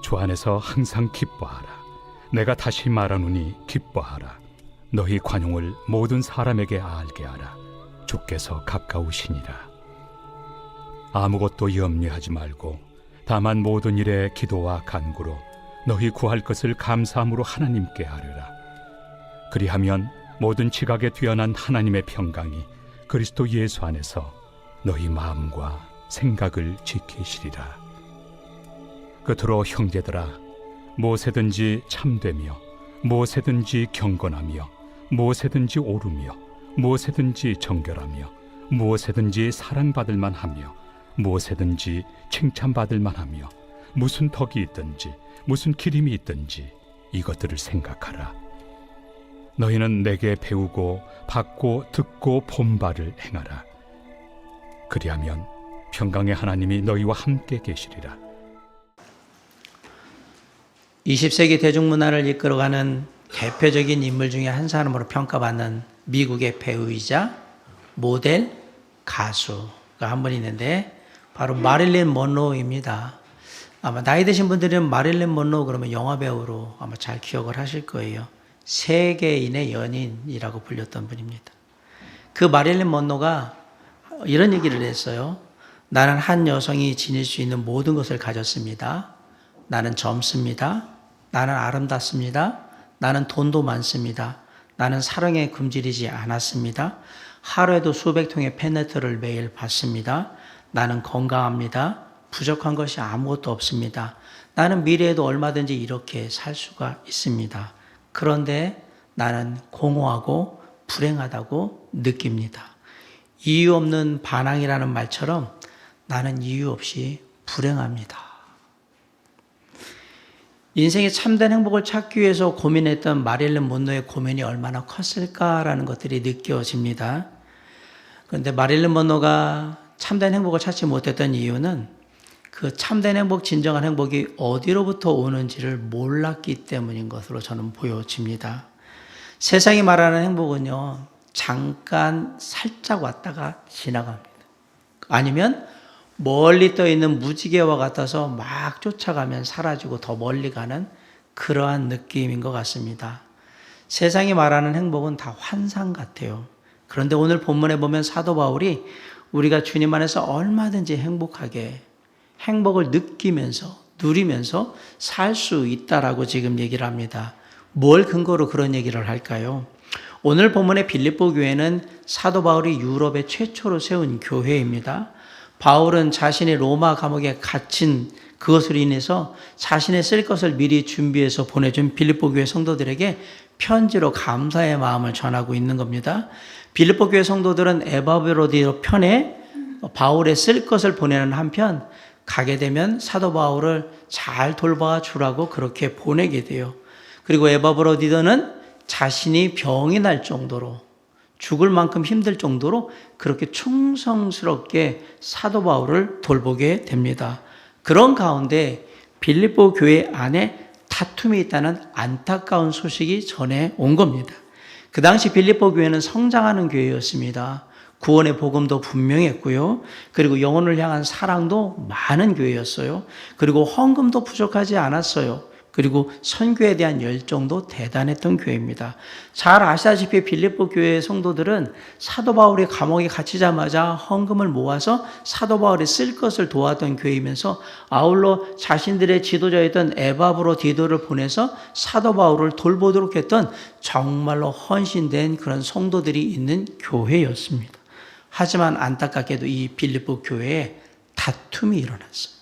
주 안에서 항상 기뻐하라. 내가 다시 말하노니 기뻐하라. 너희 관용을 모든 사람에게 알게 하라. 주께서 가까우시니라. 아무것도 염려하지 말고 다만 모든 일에 기도와 간구로 너희 구할 것을 감사함으로 하나님께 아뢰라. 그리하면 모든 지각에 뛰어난 하나님의 평강이 그리스도 예수 안에서 너희 마음과 생각을 지키시리라. 끝으로 형제들아, 무엇에든지 참되며 무엇에든지 경건하며 무엇에든지 옳으며 무엇에든지 정결하며 무엇에든지 사랑받을 만하며 무엇에든지 칭찬받을 만하며 무슨 덕이 있든지 무슨 기림이 있든지 이것들을 생각하라. 너희는 내게 배우고 받고 듣고 본 바를 행하라. 그리하면 평강의 하나님이 너희와 함께 계시리라. 20세기 대중문화를 이끌어가는 대표적인 인물 중에 한 사람으로 평가받는 미국의 배우이자 모델, 가수가 한 분 있는데 바로 마릴린 먼로우입니다. 아마 나이 드신 분들은 마릴린 먼로우 그러면 영화배우로 아마 잘 기억을 하실 거예요. 세계인의 연인이라고 불렸던 분입니다. 그 마릴린 먼로우가 이런 얘기를 했어요. 나는 한 여성이 지닐 수 있는 모든 것을 가졌습니다. 나는 젊습니다. 나는 아름답습니다. 나는 돈도 많습니다. 나는 사랑에 굶주리지 않았습니다. 하루에도 수백 통의 팬레터를 매일 받습니다. 나는 건강합니다. 부족한 것이 아무것도 없습니다. 나는 미래에도 얼마든지 이렇게 살 수가 있습니다. 그런데 나는 공허하고 불행하다고 느낍니다. 이유 없는 반항이라는 말처럼 나는 이유 없이 불행합니다. 인생의 참된 행복을 찾기 위해서 고민했던 마릴린 먼로의 고민이 얼마나 컸을까라는 것들이 느껴집니다. 그런데 마릴린 먼로가 참된 행복을 찾지 못했던 이유는 그 참된 행복, 진정한 행복이 어디로부터 오는지를 몰랐기 때문인 것으로 저는 보여집니다. 세상이 말하는 행복은요, 잠깐 살짝 왔다가 지나갑니다. 아니면 멀리 떠 있는 무지개와 같아서 막 쫓아가면 사라지고 더 멀리 가는 그러한 느낌인 것 같습니다. 세상이 말하는 행복은 다 환상 같아요. 그런데 오늘 본문에 보면 사도 바울이 우리가 주님 안에서 얼마든지 행복하게 행복을 느끼면서 누리면서 살 수 있다라고 지금 얘기를 합니다. 뭘 근거로 그런 얘기를 할까요? 오늘 본문의 빌립보 교회는 사도 바울이 유럽에 최초로 세운 교회입니다. 바울은 자신이 로마 감옥에 갇힌 그것으로 인해서 자신의 쓸 것을 미리 준비해서 보내준 빌립보 교회 성도들에게 편지로 감사의 마음을 전하고 있는 겁니다. 빌립보 교회 성도들은 에바브로디로 편에 바울의 쓸 것을 보내는 한편 가게 되면 사도 바울을 잘 돌봐 주라고 그렇게 보내게 돼요. 그리고 에바브로디도는 자신이 병이 날 정도로 죽을 만큼 힘들 정도로 그렇게 충성스럽게 사도 바울을 돌보게 됩니다. 그런 가운데 빌립보 교회 안에 다툼이 있다는 안타까운 소식이 전해 온 겁니다. 그 당시 빌립보 교회는 성장하는 교회였습니다. 구원의 복음도 분명했고요. 그리고 영혼을 향한 사랑도 많은 교회였어요. 그리고 헌금도 부족하지 않았어요. 그리고 선교에 대한 열정도 대단했던 교회입니다. 잘 아시다시피 빌립보 교회의 성도들은 사도 바울이 감옥에 갇히자마자 헌금을 모아서 사도 바울이 쓸 것을 도왔던 교회이면서 아울러 자신들의 지도자였던 에바브로디도를 보내서 사도 바울을 돌보도록 했던 정말로 헌신된 그런 성도들이 있는 교회였습니다. 하지만 안타깝게도 이 빌립보 교회에 다툼이 일어났어요.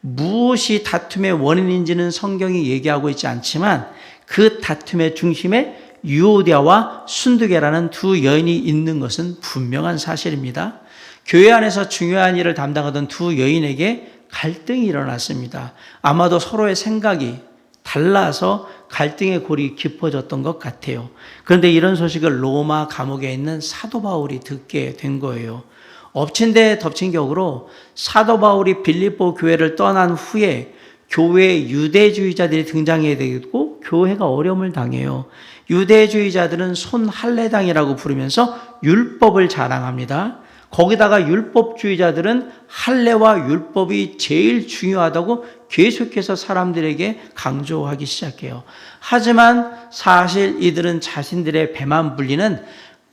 무엇이 다툼의 원인인지는 성경이 얘기하고 있지 않지만 그 다툼의 중심에 유오디아와 순두계라는 두 여인이 있는 것은 분명한 사실입니다. 교회 안에서 중요한 일을 담당하던 두 여인에게 갈등이 일어났습니다. 아마도 서로의 생각이 달라서 갈등의 골이 깊어졌던 것 같아요. 그런데 이런 소식을 로마 감옥에 있는 사도 바울이 듣게 된 거예요. 엎친 데 덮친 격으로 사도 바울이 빌립보 교회를 떠난 후에 교회에 유대주의자들이 등장해야 되고 교회가 어려움을 당해요. 유대주의자들은 손할례당이라고 부르면서 율법을 자랑합니다. 거기다가 율법주의자들은 할례와 율법이 제일 중요하다고 계속해서 사람들에게 강조하기 시작해요. 하지만 사실 이들은 자신들의 배만 불리는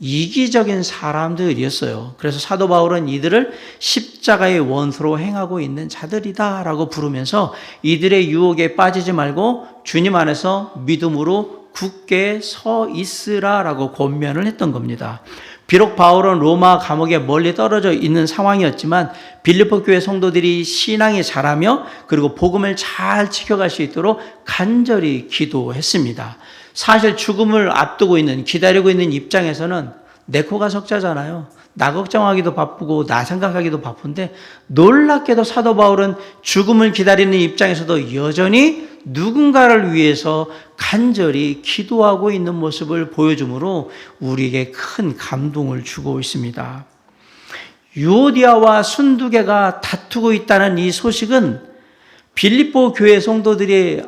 이기적인 사람들이었어요. 그래서 사도 바울은 이들을 십자가의 원수로 행하고 있는 자들이다라고 부르면서 이들의 유혹에 빠지지 말고 주님 안에서 믿음으로 굳게 서 있으라라고 권면을 했던 겁니다. 비록 바울은 로마 감옥에 멀리 떨어져 있는 상황이었지만 빌립보 교회 성도들이 신앙이 자라며 그리고 복음을 잘 지켜갈 수 있도록 간절히 기도했습니다. 사실 죽음을 앞두고 있는, 기다리고 있는 입장에서는 내 코가 석자잖아요. 나 걱정하기도 바쁘고 나 생각하기도 바쁜데 놀랍게도 사도 바울은 죽음을 기다리는 입장에서도 여전히 누군가를 위해서 간절히 기도하고 있는 모습을 보여주므로 우리에게 큰 감동을 주고 있습니다. 유오디아와 순두개가 다투고 있다는 이 소식은 빌립보 교회 성도들의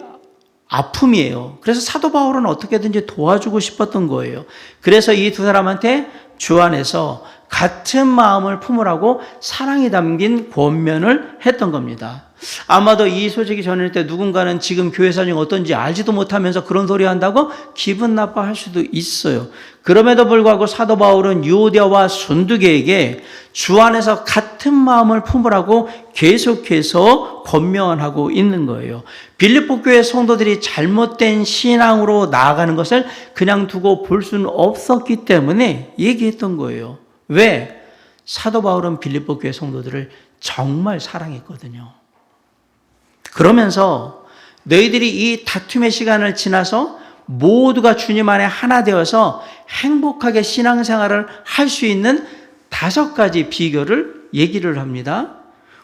아픔이에요. 그래서 사도 바울은 어떻게든지 도와주고 싶었던 거예요. 그래서 이 두 사람한테 주 안에서 같은 마음을 품으라고 사랑이 담긴 권면을 했던 겁니다. 아마도 이 소식이 전할 때 누군가는 지금 교회 사정이 어떤지 알지도 못하면서 그런 소리 한다고 기분 나빠할 수도 있어요. 그럼에도 불구하고 사도 바울은 유오디아와 순두개에게 주 안에서 같은 마음을 품으라고 계속해서 권면하고 있는 거예요. 빌립보 교회 성도들이 잘못된 신앙으로 나아가는 것을 그냥 두고 볼 수는 없었기 때문에 얘기했던 거예요. 왜? 사도 바울은 빌립보 교회 성도들을 정말 사랑했거든요. 그러면서 너희들이 이 다툼의 시간을 지나서 모두가 주님 안에 하나 되어서 행복하게 신앙생활을 할 수 있는 5가지 비결을 얘기를 합니다.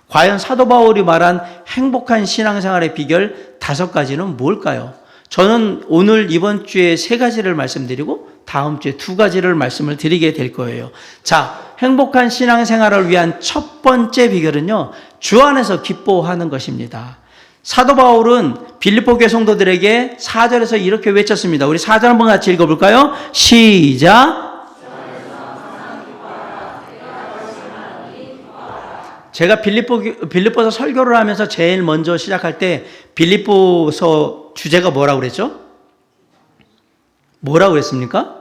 과연 사도 바울이 말한 행복한 신앙생활의 비결 5가지는 뭘까요? 저는 오늘 이번 주에 3가지를 말씀드리고 다음 주에 2가지를 말씀을 드리게 될 거예요. 자, 행복한 신앙생활을 위한 첫 번째 비결은요, 주 안에서 기뻐하는 것입니다. 사도 바울은 빌립보 교회 성도들에게 4절에서 이렇게 외쳤습니다. 우리 4절 한번 같이 읽어볼까요? 시작. 제가 빌립보서 설교를 하면서 제일 먼저 시작할 때 빌립보서 주제가 뭐라고 그랬죠? 뭐라고 그랬습니까?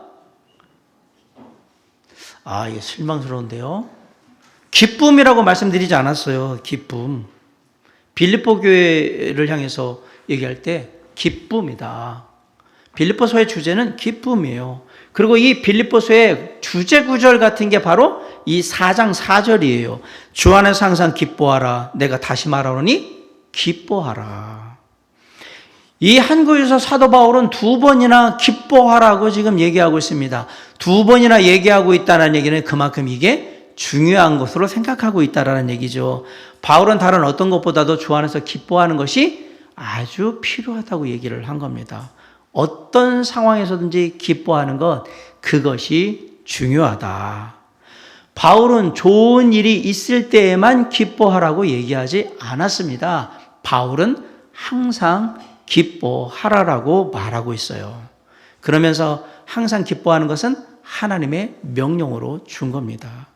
이게 실망스러운데요. 기쁨이라고 말씀드리지 않았어요. 기쁨. 빌립보 교회를 향해서 얘기할 때 기쁨이다. 빌립보서의 주제는 기쁨이에요. 그리고 이 빌립보서의 주제 구절 같은 게 바로 이 4장 4절이에요. 주 안에서 항상 기뻐하라. 내가 다시 말하노니 기뻐하라. 이 한 구에서 사도 바울은 2번이나 기뻐하라고 지금 얘기하고 있습니다. 2번이나 얘기하고 있다는 얘기는 그만큼 이게 중요한 것으로 생각하고 있다는 얘기죠. 바울은 다른 어떤 것보다도 주 안에서 기뻐하는 것이 아주 필요하다고 얘기를 한 겁니다. 어떤 상황에서든지 기뻐하는 것, 그것이 중요하다. 바울은 좋은 일이 있을 때에만 기뻐하라고 얘기하지 않았습니다. 바울은 항상 기뻐하라라고 말하고 있어요. 그러면서 항상 기뻐하는 것은 하나님의 명령으로 준 겁니다.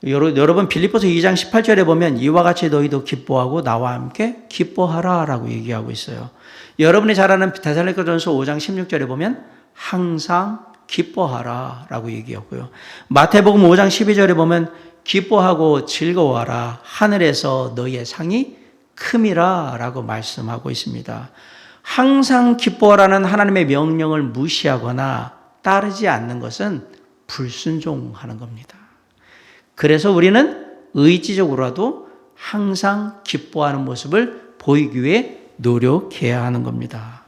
여러분 빌립보서 2장 18절에 보면 이와 같이 너희도 기뻐하고 나와 함께 기뻐하라 라고 얘기하고 있어요. 여러분이 잘 아는 데살로니가전서 5장 16절에 보면 항상 기뻐하라 라고 얘기하고요. 마태복음 5장 12절에 보면 기뻐하고 즐거워하라 하늘에서 너희의 상이 큼이라 라고 말씀하고 있습니다. 항상 기뻐하라는 하나님의 명령을 무시하거나 따르지 않는 것은 불순종하는 겁니다. 그래서 우리는 의지적으로라도 항상 기뻐하는 모습을 보이기 위해 노력해야 하는 겁니다.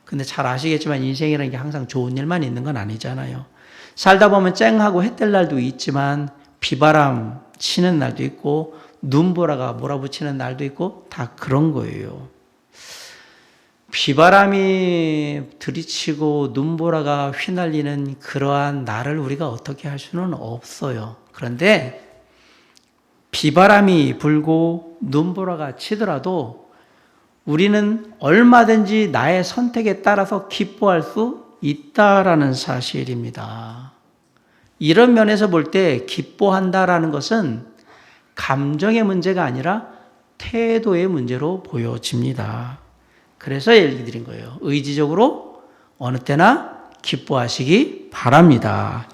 근데 잘 아시겠지만 인생이라는 게 항상 좋은 일만 있는 건 아니잖아요. 살다 보면 쨍하고 해 뜰 날도 있지만 비바람 치는 날도 있고 눈보라가 몰아붙이는 날도 있고 다 그런 거예요. 비바람이 들이치고 눈보라가 휘날리는 그러한 날을 우리가 어떻게 할 수는 없어요. 그런데 비바람이 불고 눈보라가 치더라도 우리는 얼마든지 나의 선택에 따라서 기뻐할 수 있다라는 사실입니다. 이런 면에서 볼 때 기뻐한다라는 것은 감정의 문제가 아니라 태도의 문제로 보여집니다. 그래서 얘기 드린 거예요. 의지적으로 어느 때나 기뻐하시기 바랍니다.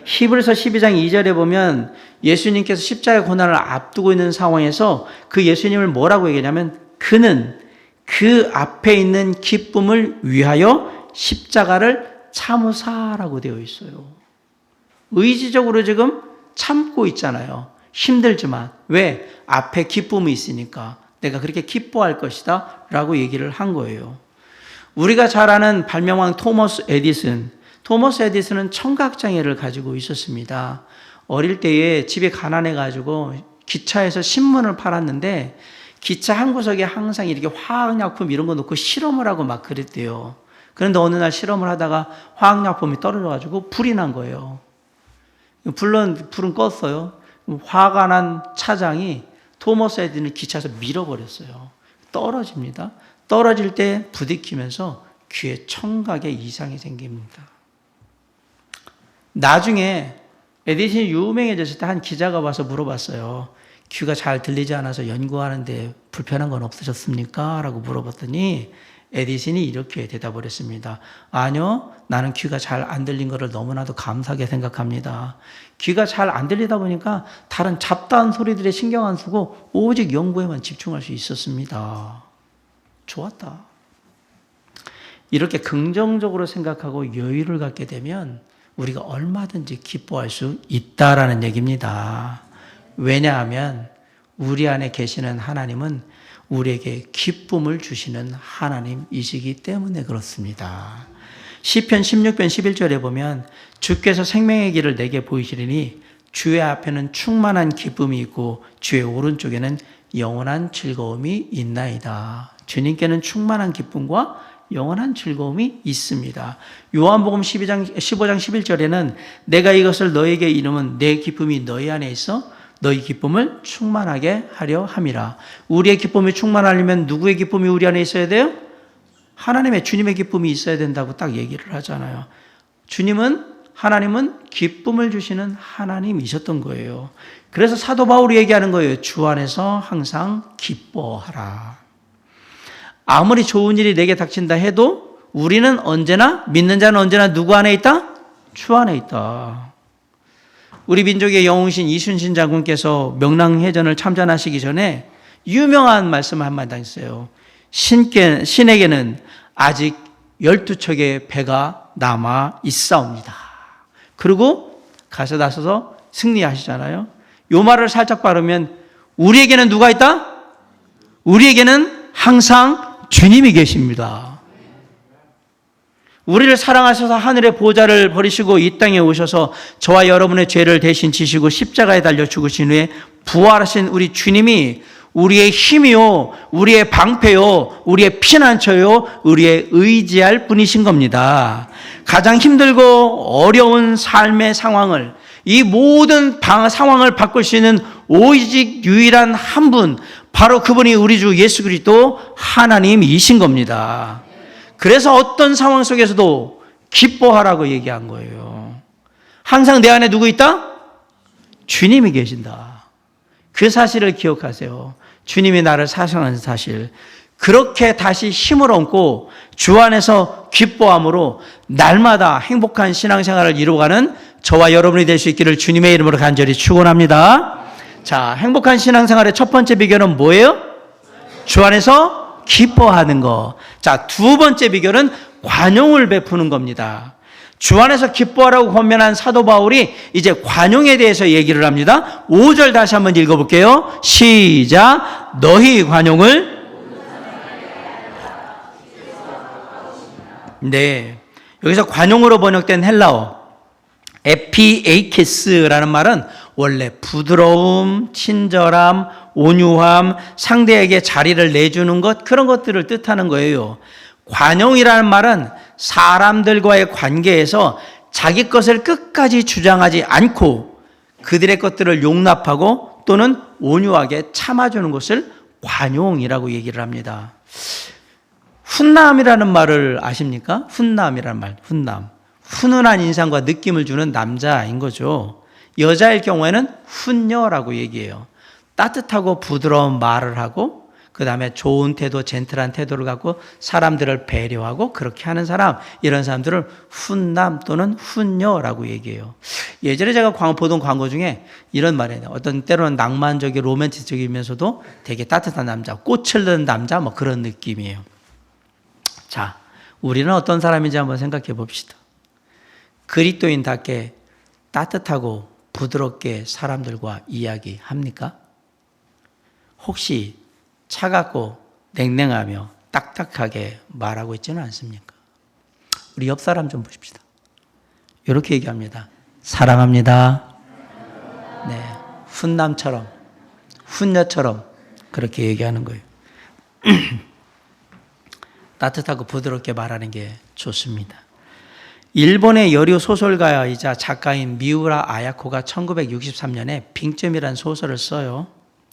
히브리서 12장 2절에 보면 예수님께서 십자가의 고난을 앞두고 있는 상황에서 그 예수님을 뭐라고 얘기하냐면 그는 그 앞에 있는 기쁨을 위하여 십자가를 참으사라고 되어 있어요. 의지적으로 지금 참고 있잖아요. 힘들지만. 왜? 앞에 기쁨이 있으니까 내가 그렇게 기뻐할 것이다 라고 얘기를 한 거예요. 우리가 잘 아는 발명왕 토머스 에디슨은 청각장애를 가지고 있었습니다. 어릴 때에 집에 가난해가지고 기차에서 신문을 팔았는데 기차 한 구석에 항상 이렇게 화학약품 이런 거 넣고 실험을 하고 막 그랬대요. 그런데 어느 날 실험을 하다가 화학약품이 떨어져가지고 불이 난 거예요. 불은 껐어요. 화가 난 차장이 토머스 에디슨을 기차에서 밀어버렸어요. 떨어집니다. 떨어질 때 부딪히면서 귀에 청각에 이상이 생깁니다. 나중에 에디슨이 유명해졌을 때 한 기자가 와서 물어봤어요. 귀가 잘 들리지 않아서 연구하는데 불편한 건 없으셨습니까? 라고 물어봤더니 에디슨이 이렇게 대답을 했습니다. 아니요, 나는 귀가 잘 안 들린 것을 너무나도 감사하게 생각합니다. 귀가 잘 안 들리다 보니까 다른 잡다한 소리들에 신경 안 쓰고 오직 연구에만 집중할 수 있었습니다. 좋았다. 이렇게 긍정적으로 생각하고 여유를 갖게 되면 우리가 얼마든지 기뻐할 수 있다라는 얘기입니다. 왜냐하면 우리 안에 계시는 하나님은 우리에게 기쁨을 주시는 하나님이시기 때문에 그렇습니다. 시편 16편 11절에 보면 주께서 생명의 길을 내게 보이시리니 주의 앞에는 충만한 기쁨이 있고 주의 오른쪽에는 영원한 즐거움이 있나이다. 주님께는 충만한 기쁨과 영원한 즐거움이 있습니다. 요한복음 15장 11절에는 내가 이것을 너에게 이름은 내 기쁨이 너희 안에 있어 너희 기쁨을 충만하게 하려 함이라. 우리의 기쁨이 충만하려면 누구의 기쁨이 우리 안에 있어야 돼요? 하나님의 주님의 기쁨이 있어야 된다고 딱 얘기를 하잖아요. 하나님은 기쁨을 주시는 하나님이셨던 거예요. 그래서 사도 바울이 얘기하는 거예요. 주 안에서 항상 기뻐하라. 아무리 좋은 일이 내게 닥친다 해도 우리는 언제나, 믿는 자는 언제나 누구 안에 있다? 주 안에 있다. 우리 민족의 영웅신 이순신 장군께서 명랑해전을 참전하시기 전에 유명한 말씀을 한마디 했어요. 신에게는 아직 12척의 배가 남아 있사옵니다. 그리고 가서 나서서 승리하시잖아요. 요 말을 살짝 바르면 우리에게는 누가 있다? 우리에게는 항상 주님이 계십니다. 우리를 사랑하셔서 하늘의 보좌를 버리시고 이 땅에 오셔서 저와 여러분의 죄를 대신 지시고 십자가에 달려 죽으신 후에 부활하신 우리 주님이 우리의 힘이요, 우리의 방패요, 우리의 피난처요, 우리의 의지할 분이신 겁니다. 가장 힘들고 어려운 삶의 상황을, 이 모든 상황을 바꿀 수 있는 오직 유일한 한 분, 바로 그분이 우리 주 예수 그리스도 하나님이신 겁니다. 그래서 어떤 상황 속에서도 기뻐하라고 얘기한 거예요. 항상 내 안에 누구 있다? 주님이 계신다. 그 사실을 기억하세요. 주님이 나를 사랑하는 사실. 그렇게 다시 힘을 얻고 주 안에서 기뻐함으로 날마다 행복한 신앙생활을 이루어가는 저와 여러분이 될 수 있기를 주님의 이름으로 간절히 축원합니다. 자, 행복한 신앙생활의 첫 번째 비결은 뭐예요? 주 안에서 기뻐하는 거. 자, 두 번째 비결은 관용을 베푸는 겁니다. 주 안에서 기뻐하라고 권면한 사도 바울이 이제 관용에 대해서 얘기를 합니다. 5절 다시 한번 읽어볼게요. 시작. 너희 관용을. 네. 여기서 관용으로 번역된 헬라어 에피에이케스라는 말은 원래 부드러움, 친절함, 온유함, 상대에게 자리를 내주는 것, 그런 것들을 뜻하는 거예요. 관용이라는 말은 사람들과의 관계에서 자기 것을 끝까지 주장하지 않고 그들의 것들을 용납하고 또는 온유하게 참아주는 것을 관용이라고 얘기를 합니다. 훈남이라는 말을 아십니까? 훈남이라는 말, 훈남. 훈훈한 인상과 느낌을 주는 남자인 거죠. 여자일 경우에는 훈녀라고 얘기해요. 따뜻하고 부드러운 말을 하고 그 다음에 좋은 태도, 젠틀한 태도를 갖고 사람들을 배려하고 그렇게 하는 사람, 이런 사람들을 훈남 또는 훈녀라고 얘기해요. 예전에 제가 보던 광고 중에 이런 말이에요. 어떤 때로는 낭만적이고 로맨티적이면서도 되게 따뜻한 남자, 꽃을 든 남자, 뭐 그런 느낌이에요. 자, 우리는 어떤 사람인지 한번 생각해 봅시다. 그리스도인답게 따뜻하고 부드럽게 사람들과 이야기합니까? 혹시 차갑고 냉랭하며 딱딱하게 말하고 있지는 않습니까? 우리 옆 사람 좀 보십시다. 이렇게 얘기합니다. 사랑합니다. 네, 훈남처럼, 훈녀처럼 그렇게 얘기하는 거예요. 따뜻하고 부드럽게 말하는 게 좋습니다. 일본의 여류 소설가이자 작가인 미우라 아야코가 1963년에 빙점이라는 소설을 써요.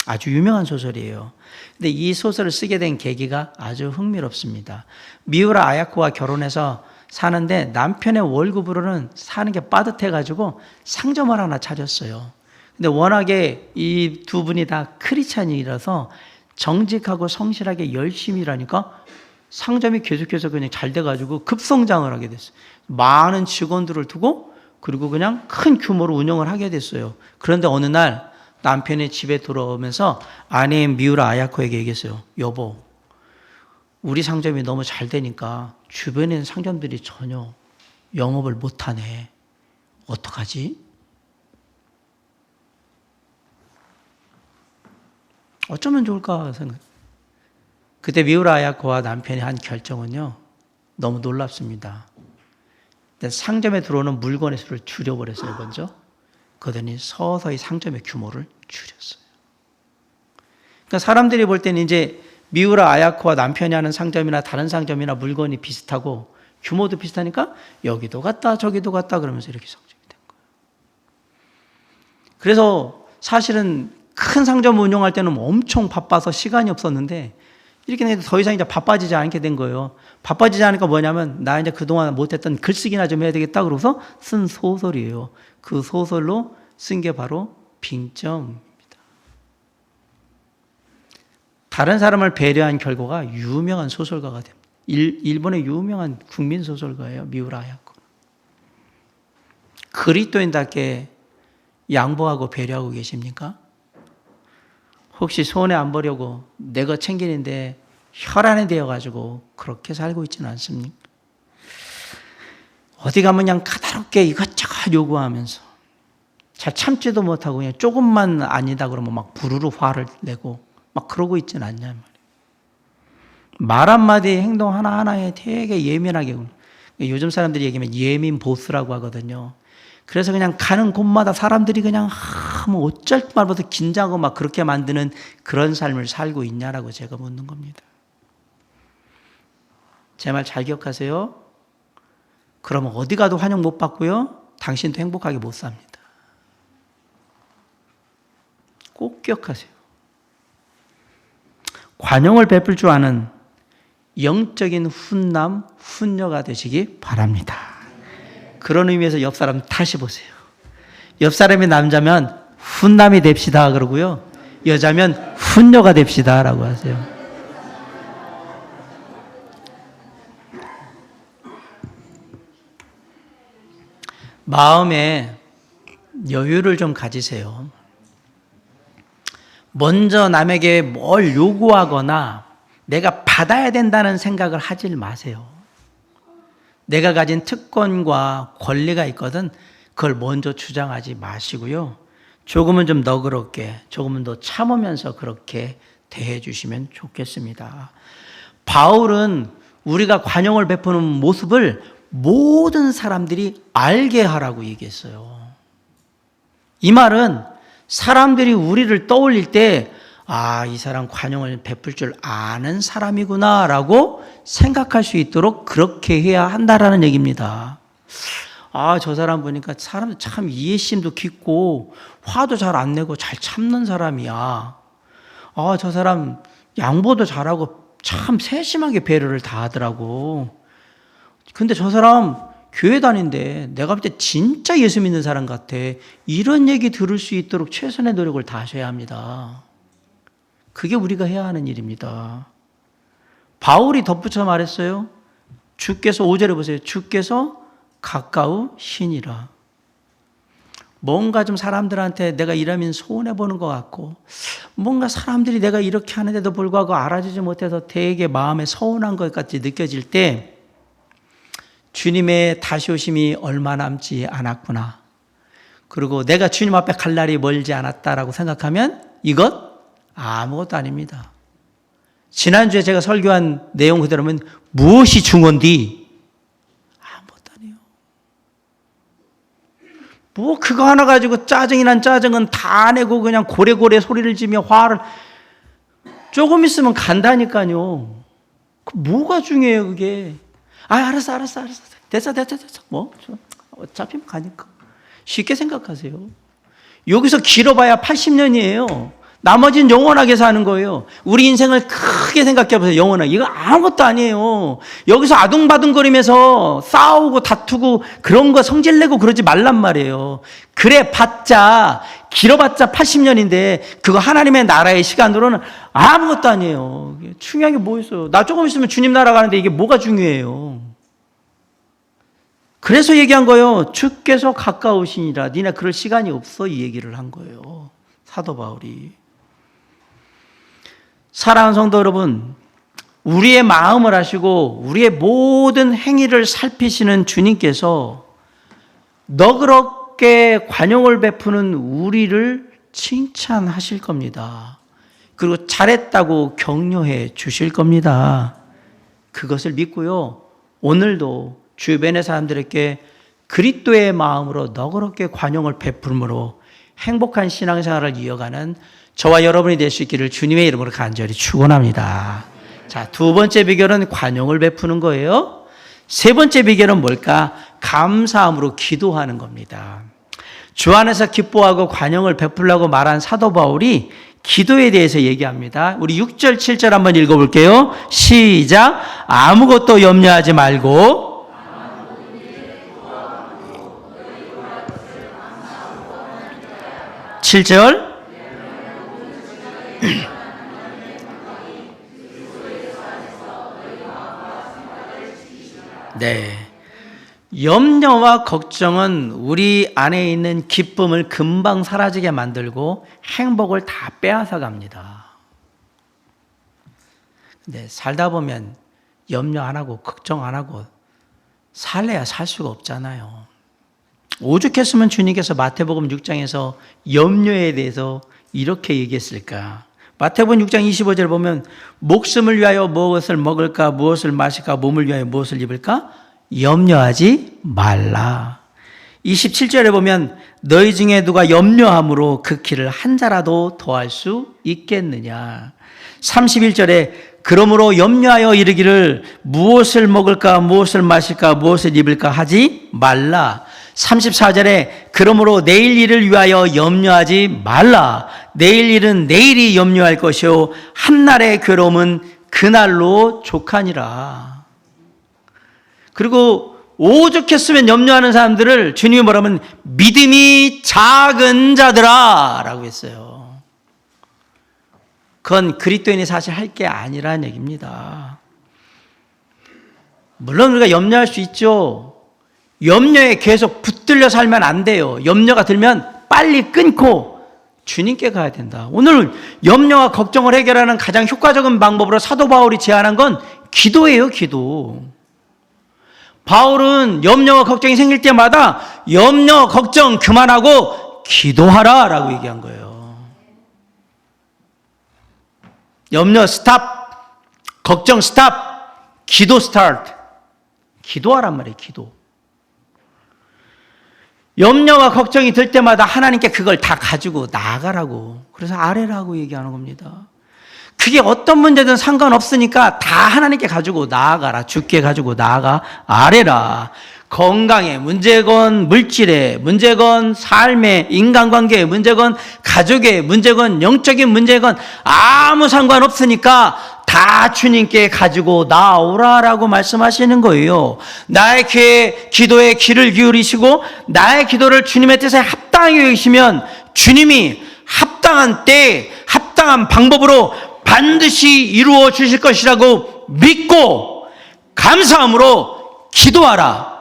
아주 유명한 소설이에요. 근데 이 소설을 쓰게 된 계기가 아주 흥미롭습니다. 미우라 아야코와 결혼해서 사는데 남편의 월급으로는 사는 게 빠듯해가지고 상점을 하나 차렸어요. 근데 워낙에 이 두 분이 다 크리스찬이라서 정직하고 성실하게 열심히 일하니까 상점이 계속해서 그냥 잘 돼가지고 급성장을 하게 됐어요. 많은 직원들을 두고 그리고 그냥 큰 규모로 운영을 하게 됐어요. 그런데 어느 날 남편이 집에 돌아오면서 아내인 미우라 아야코에게 얘기했어요. 여보, 우리 상점이 너무 잘 되니까 주변에 있는 상점들이 전혀 영업을 못하네. 어떡하지? 어쩌면 좋을까 생각. 그때 미우라 아야코와 남편이 한 결정은요, 너무 놀랍습니다. 상점에 들어오는 물건의 수를 줄여버렸어요, 먼저. 그러더니 서서히 상점의 규모를 줄였어요. 그러니까 사람들이 볼 때는 이제 미우라 아야코와 남편이 하는 상점이나 다른 상점이나 물건이 비슷하고 규모도 비슷하니까 여기도 갔다 저기도 갔다 그러면서 이렇게 상점이 된 거예요. 그래서 사실은 큰 상점 운영할 때는 엄청 바빠서 시간이 없었는데 이렇게 해도 더 이상 이제 바빠지지 않게 된 거예요. 바빠지지 않으니까 뭐냐면 나 이제 그동안 못했던 글쓰기나 좀 해야 되겠다 그러고서 쓴 소설이에요. 그 소설로 쓴 게 바로 빙점입니다. 다른 사람을 배려한 결과가 유명한 소설가가 됩니다. 일본의 유명한 국민 소설가예요. 미우라 아야코. 그리스도인답게 양보하고 배려하고 계십니까? 혹시 손해 안 보려고 내 거 챙기는데 혈안이 되어가지고 그렇게 살고 있지는 않습니까? 어디 가면 그냥 까다롭게 이것저것 요구하면서 잘 참지도 못하고 그냥 조금만 아니다 그러면 막 부르르 화를 내고 막 그러고 있지는 않냐 말이에요. 말 한마디 행동 하나하나에 되게 예민하게, 요즘 사람들이 얘기하면 예민 보스라고 하거든요. 그래서 그냥 가는 곳마다 사람들이 그냥 뭐 어쩔 말보다 긴장하고 막 그렇게 만드는 그런 삶을 살고 있냐라고 제가 묻는 겁니다. 제 말 잘 기억하세요. 그러면 어디 가도 환영 못 받고요. 당신도 행복하게 못 삽니다. 꼭 기억하세요. 관용을 베풀 줄 아는 영적인 훈남, 훈녀가 되시기 바랍니다. 그런 의미에서 옆 사람 다시 보세요. 옆 사람이 남자면 훈남이 됩시다 그러고요. 여자면 훈녀가 됩시다 라고 하세요. 마음에 여유를 좀 가지세요. 먼저 남에게 뭘 요구하거나 내가 받아야 된다는 생각을 하지 마세요. 내가 가진 특권과 권리가 있거든 그걸 먼저 주장하지 마시고요. 조금은 좀 너그럽게, 조금은 더 참으면서 그렇게 대해 주시면 좋겠습니다. 바울은 우리가 관용을 베푸는 모습을 모든 사람들이 알게 하라고 얘기했어요. 이 말은 사람들이 우리를 떠올릴 때 아, 이 사람 관용을 베풀 줄 아는 사람이구나 라고 생각할 수 있도록 그렇게 해야 한다라는 얘기입니다. 아, 저 사람 보니까 사람 참 이해심도 깊고 화도 잘 안 내고 잘 참는 사람이야. 아, 저 사람 양보도 잘하고 참 세심하게 배려를 다 하더라고. 근데 저 사람 교회 다닌데 내가 볼 때 진짜 예수 믿는 사람 같아. 이런 얘기 들을 수 있도록 최선의 노력을 다하셔야 합니다. 그게 우리가 해야 하는 일입니다. 바울이 덧붙여 말했어요. 주께서 5절에 보세요. 주께서 가까우시니라. 뭔가 좀 사람들한테 내가 이러면 손해보는 것 같고, 뭔가 사람들이 내가 이렇게 하는데도 불구하고 알아주지 못해서 되게 마음에 서운한 것 같이 느껴질 때 주님의 다시 오심이 얼마 남지 않았구나. 그리고 내가 주님 앞에 갈 날이 멀지 않았다라고 생각하면 이것 아무것도 아닙니다. 지난주에 제가 설교한 내용 그대로면 무엇이 중요한디? 아무것도 아니에요. 뭐 그거 하나 가지고 짜증이 난 짜증은 다 내고 그냥 고래고래 소리를 지며 화를 조금 있으면 간다니까요. 뭐가 중요해요 그게. 알았어. 됐어. 뭐 어차피 가니까. 쉽게 생각하세요. 여기서 길어봐야 80년이에요. 나머지는 영원하게 사는 거예요. 우리 인생을 크게 생각해 보세요. 영원하게. 이거 아무것도 아니에요. 여기서 아둥바둥거리면서 싸우고 다투고 그런 거 성질내고 그러지 말란 말이에요. 그래 봤자 길어봤자 80년인데 그거 하나님의 나라의 시간으로는 아무것도 아니에요. 중요한 게 뭐 있어요. 나 조금 있으면 주님 나라 가는데 이게 뭐가 중요해요. 그래서 얘기한 거예요. 주께서 가까우시니라. 니네 그럴 시간이 없어. 이 얘기를 한 거예요. 사도 바울이. 사랑하는 성도 여러분, 우리의 마음을 아시고 우리의 모든 행위를 살피시는 주님께서 너그럽게 관용을 베푸는 우리를 칭찬하실 겁니다. 그리고 잘했다고 격려해 주실 겁니다. 그것을 믿고요. 오늘도 주변의 사람들에게 그리스도의 마음으로 너그럽게 관용을 베풀므로 행복한 신앙생활을 이어가는 저와 여러분이 될 수 있기를 주님의 이름으로 간절히 축원합니다. 자, 두 번째 비결은 관용을 베푸는 거예요. 세 번째 비결은 뭘까? 감사함으로 기도하는 겁니다. 주 안에서 기뻐하고 관용을 베풀라고 말한 사도 바울이 기도에 대해서 얘기합니다. 우리 6절, 7절 한번 읽어볼게요. 시작. 아무것도 염려하지 말고 칠 절 네. 염려와 걱정은 우리 안에 있는 기쁨을 금방 사라지게 만들고 행복을 다 빼앗아 갑니다. 근데 살다 보면 염려 안 하고 걱정 안 하고 살래야 살 수가 없잖아요. 오죽했으면 주님께서 마태복음 6장에서 염려에 대해서 이렇게 얘기했을까? 마태복음 6장 25절 보면 목숨을 위하여 무엇을 먹을까, 무엇을 마실까, 몸을 위하여 무엇을 입을까? 염려하지 말라. 27절에 보면 너희 중에 누가 염려함으로 그 길을 한 자라도 더할 수 있겠느냐. 31절에 그러므로 염려하여 이르기를 무엇을 먹을까, 무엇을 마실까, 무엇을 입을까 하지 말라. 34절에 그러므로 내일 일을 위하여 염려하지 말라. 내일 일은 내일이 염려할 것이요 한날의 괴로움은 그날로 족하니라. 그리고 오죽했으면 염려하는 사람들을 주님이 뭐라면 믿음이 작은 자들아 라고 했어요. 그건 그리스도인이 사실 할 게 아니라는 얘기입니다. 물론 우리가 염려할 수 있죠. 염려에 계속 붙들려 살면 안 돼요. 염려가 들면 빨리 끊고 주님께 가야 된다. 오늘 염려와 걱정을 해결하는 가장 효과적인 방법으로 사도 바울이 제안한 건 기도예요, 기도. 바울은 염려와 걱정이 생길 때마다 염려, 걱정 그만하고 기도하라 라고 얘기한 거예요. 염려 스탑, 걱정 스탑, 기도 스타트. 기도하란 말이에요, 기도. 염려와 걱정이 들 때마다 하나님께 그걸 다 가지고 나아가라고. 그래서 아뢰라고 얘기하는 겁니다. 그게 어떤 문제든 상관없으니까 다 하나님께 가지고 나아가라. 주께 가지고 나아가 아뢰라. 건강의 문제건 물질의 문제건 삶의 인간관계의 문제건 가족의 문제건 영적인 문제건 아무 상관없으니까 다 주님께 가지고 나오라라고 말씀하시는 거예요. 나의 기도에 귀를 기울이시고 나의 기도를 주님의 뜻에 합당하게 여기시면 주님이 합당한 때에 합당한 방법으로 반드시 이루어 주실 것이라고 믿고 감사함으로 기도하라.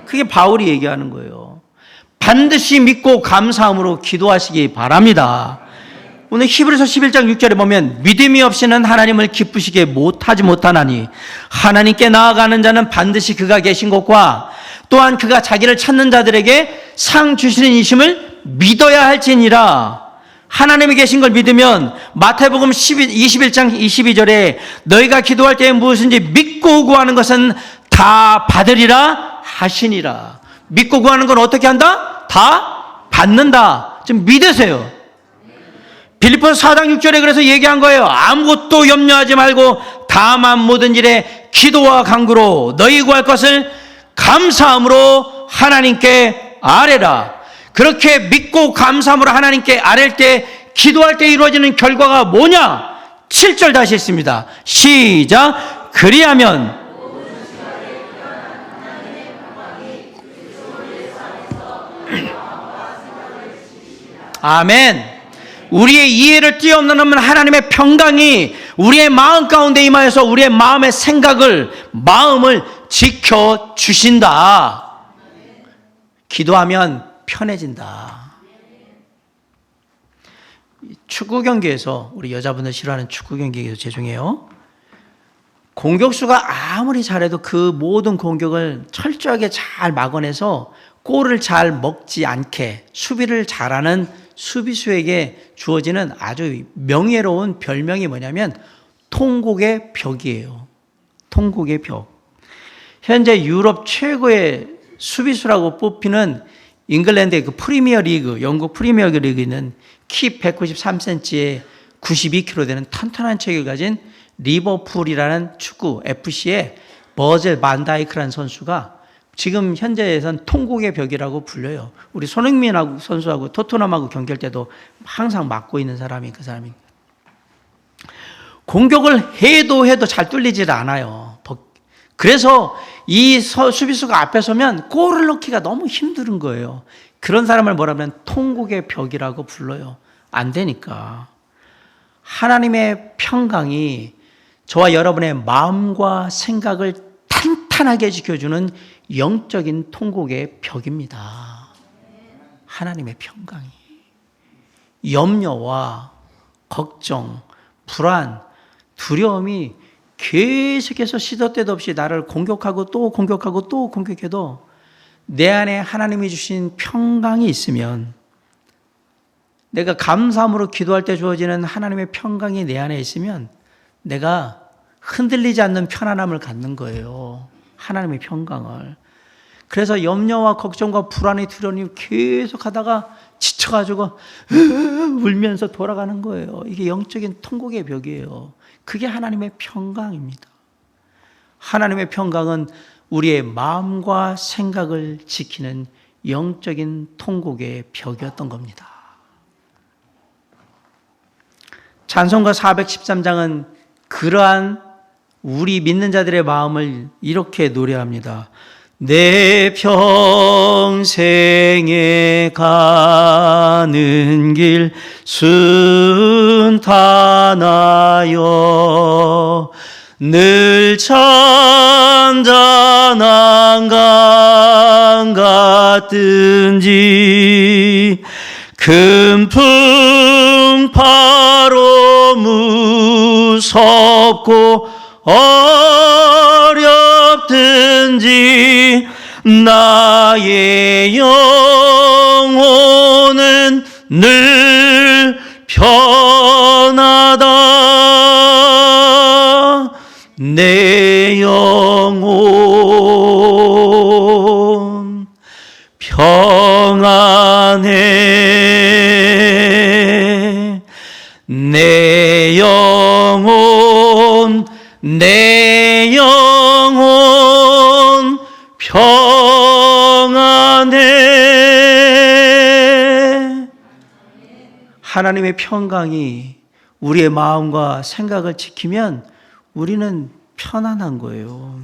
그게 바울이 얘기하는 거예요. 반드시 믿고 감사함으로 기도하시기 바랍니다. 오늘 히브리서 11장 6절에 보면 믿음이 없이는 하나님을 기쁘시게 못하나니 하나님께 나아가는 자는 반드시 그가 계신 것과 또한 그가 자기를 찾는 자들에게 상 주시는 이심을 믿어야 할지니라. 하나님이 계신 걸 믿으면 마태복음 21장 22절에 너희가 기도할 때에 무엇인지 믿고 구하는 것은 다 받으리라 하시니라. 믿고 구하는 건 어떻게 한다? 다 받는다. 좀 믿으세요. 빌립보서 4장 6절에 그래서 얘기한 거예요. 아무것도 염려하지 말고 다만 모든 일에 기도와 간구로 너희 구할 것을 감사함으로 하나님께 아뢰라. 그렇게 믿고 감사함으로 하나님께 아랠 때 기도할 때 이루어지는 결과가 뭐냐? 7절 다시 했습니다. 시작. 그리하면 아멘. 우리의 이해를 뛰어넘는 하나님의 평강이 우리의 마음 가운데 임하여서 우리의 마음의 마음을 지켜주신다. 기도하면 편해진다. 축구 경기에서, 우리 여자분들 싫어하는 축구 경기에서 죄송해요. 공격수가 아무리 잘해도 그 모든 공격을 철저하게 잘 막아내서 골을 잘 먹지 않게 수비를 잘하는 수비수에게 주어지는 아주 명예로운 별명이 뭐냐면 통곡의 벽이에요. 통곡의 벽. 현재 유럽 최고의 수비수라고 뽑히는 잉글랜드의 그 프리미어 리그, 영국 프리미어 리그는 키 193cm에 92kg 되는 탄탄한 체격을 가진 리버풀이라는 축구 FC의 버젤 반다이크라는 선수가 지금 현재에선 통곡의 벽이라고 불려요. 우리 손흥민 선수하고 토트넘하고 경기할 때도 항상 맡고 있는 사람이 그 사람이. 공격을 해도 잘 뚫리질 않아요. 그래서 이 수비수가 앞에 서면 골을 넣기가 너무 힘든 거예요. 그런 사람을 뭐라면 통곡의 벽이라고 불러요. 안 되니까. 하나님의 평강이 저와 여러분의 마음과 생각을 탄탄하게 지켜주는 영적인 통곡의 벽입니다. 하나님의 평강이. 염려와 걱정, 불안, 두려움이 계속해서 시도 때도 없이 나를 공격하고 또 공격하고 또 공격해도 내 안에 하나님이 주신 평강이 있으면, 내가 감사함으로 기도할 때 주어지는 하나님의 평강이 내 안에 있으면 내가 흔들리지 않는 편안함을 갖는 거예요. 하나님의 평강을. 그래서 염려와 걱정과 불안이 두려움이 계속 하다가 지쳐가지고 울면서 돌아가는 거예요. 이게 영적인 통곡의 벽이에요. 그게 하나님의 평강입니다. 하나님의 평강은 우리의 마음과 생각을 지키는 영적인 통곡의 벽이었던 겁니다. 찬송가 413장은 그러한 우리 믿는 자들의 마음을 이렇게 노래합니다. 내 평생에 가는 길 순탄하여 늘 잔잔한 강 같든지 큰 풍파로 무섭고 어렵든지 나의 영혼은 늘 편하다. 내 영혼 평안해. 내 영혼 평안해. 하나님의 평강이 우리의 마음과 생각을 지키면 우리는 편안한 거예요.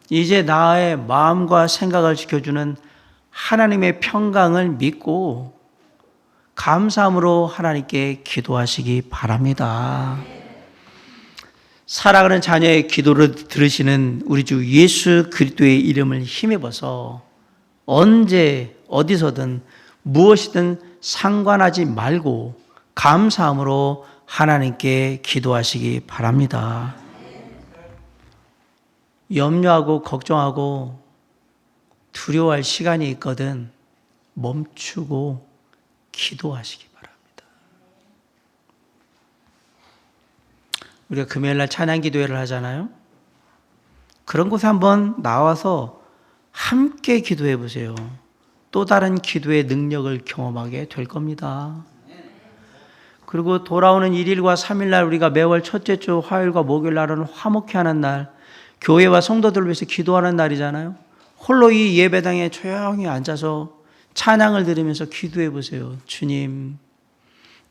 이제 나의 마음과 생각을 지켜주는 하나님의 평강을 믿고 감사함으로 하나님께 기도하시기 바랍니다. 살아가는 자녀의 기도를 들으시는 우리 주 예수 그리스도의 이름을 힘입어서 언제 어디서든 무엇이든 상관하지 말고 감사함으로 하나님께 기도하시기 바랍니다. 염려하고 걱정하고 두려워할 시간이 있거든 멈추고 기도하시기 바랍니다. 우리가 금요일날 찬양 기도회를 하잖아요. 그런 곳에 한번 나와서 함께 기도해 보세요. 또 다른 기도의 능력을 경험하게 될 겁니다. 그리고 돌아오는 1일과 3일날 우리가 매월 첫째 주 화요일과 목요일날은 화목회 하는 날, 교회와 성도들을 위해서 기도하는 날이잖아요. 홀로 이 예배당에 조용히 앉아서 찬양을 들으면서 기도해 보세요. 주님,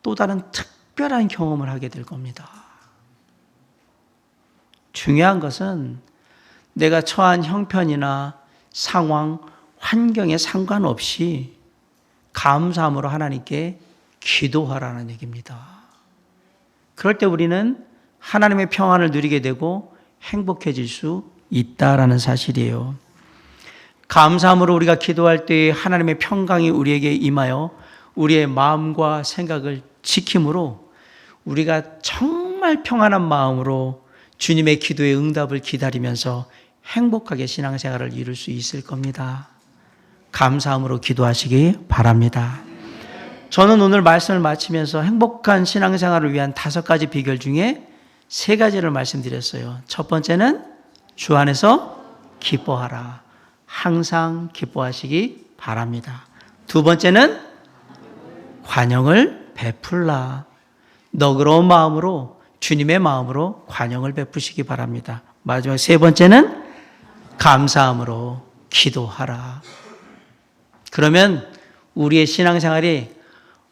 또 다른 특별한 경험을 하게 될 겁니다. 중요한 것은 내가 처한 형편이나 상황, 환경에 상관없이 감사함으로 하나님께 기도하라는 얘기입니다. 그럴 때 우리는 하나님의 평안을 누리게 되고 행복해질 수 있다라는 사실이에요. 감사함으로 우리가 기도할 때 하나님의 평강이 우리에게 임하여 우리의 마음과 생각을 지킴으로 우리가 정말 평안한 마음으로 주님의 기도의 응답을 기다리면서 행복하게 신앙생활을 이룰 수 있을 겁니다. 감사함으로 기도하시기 바랍니다. 저는 오늘 말씀을 마치면서 행복한 신앙생활을 위한 5가지 비결 중에 3가지를 말씀드렸어요. 첫 번째는 주 안에서 기뻐하라. 항상 기뻐하시기 바랍니다. 두 번째는 관용을 베풀라. 너그러운 마음으로 주님의 마음으로 관용을 베푸시기 바랍니다. 마지막 3번째는 감사함으로 기도하라. 그러면 우리의 신앙생활이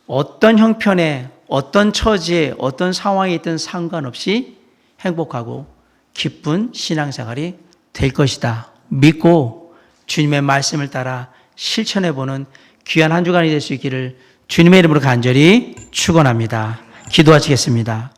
어떤 형편에, 어떤 처지에, 어떤 상황에 있든 상관없이 행복하고 기쁜 신앙생활이 될 것이다. 믿고 주님의 말씀을 따라 실천해보는 귀한 한 주간이 될 수 있기를 주님의 이름으로 간절히 축원합니다. 기도하시겠습니다.